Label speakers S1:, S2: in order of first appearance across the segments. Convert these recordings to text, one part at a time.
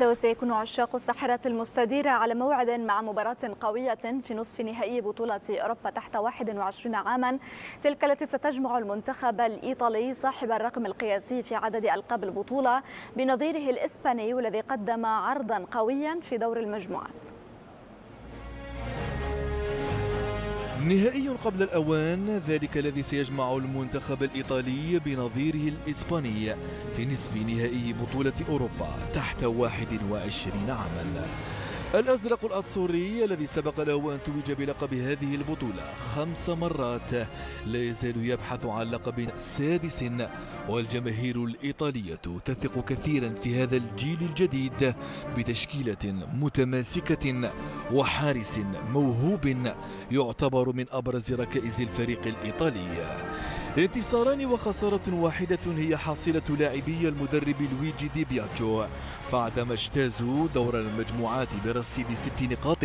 S1: وسيكون عشاق الساحرة المستديرة على موعد مع مباراة قوية في نصف نهائي بطولة أوروبا تحت 21 عاما، تلك التي ستجمع المنتخب الإيطالي صاحب الرقم القياسي في عدد ألقاب البطولة بنظيره الإسباني والذي قدم عرضا قويا في دور المجموعات.
S2: نهائي قبل الأوان، ذلك الذي سيجمع المنتخب الإيطالي بنظيره الإسباني في نصف نهائي بطولة أوروبا تحت 21 عاما. الأزرق الأتسوري الذي سبق له أن توج بلقب هذه البطولة 5 مرات لا يزال يبحث عن لقب سادس، والجماهير الإيطالية تثق كثيرا في هذا الجيل الجديد بتشكيلة متماسكة وحارس موهوب يعتبر من أبرز ركائز الفريق الإيطالي. انتصاران وخسارة واحدة هي حاصلة لاعبي المدرب لويجي دي بياجو بعدما اجتازوا دور المجموعات برصيد 6 نقاط،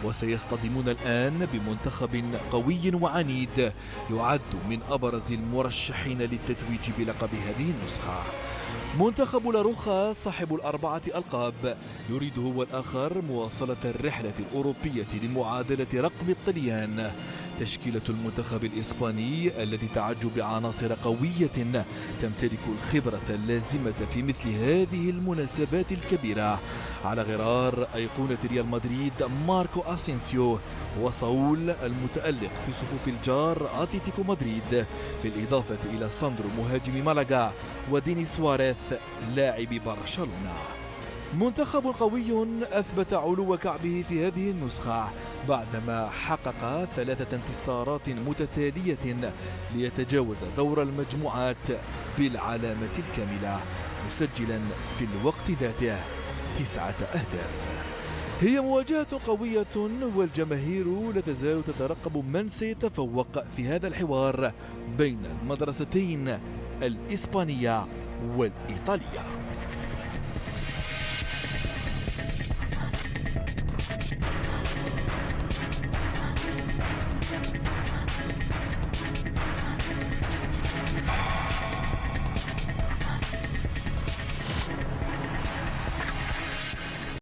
S2: وسيصطدمون الآن بمنتخب قوي وعنيد يعد من أبرز المرشحين للتتويج بلقب هذه النسخة. منتخب لاروخا صاحب ال4 ألقاب يريد هو الآخر مواصلة الرحلة الأوروبية لمعادلة رقم الطليان. تشكيلة المنتخب الإسباني الذي تعج بعناصر قوية تمتلك الخبرة اللازمة في مثل هذه المناسبات الكبيرة، على غرار أيقونة ريال مدريد ماركو أسينسيو وصول المتألق في صفوف الجار أتلتيكو مدريد، بالإضافة إلى ساندرو مهاجم مالاغا وديني سواريث لاعب برشلونة. منتخب قوي أثبت علو كعبه في هذه النسخة بعدما حقق 3 انتصارات متتالية ليتجاوز دور المجموعات بالعلامة الكاملة، مسجلا في الوقت ذاته 9 أهداف. هي مواجهة قوية والجماهير لا تزال تترقب من سيتفوق في هذا الحوار بين المدرستين الإسبانية والإيطالية.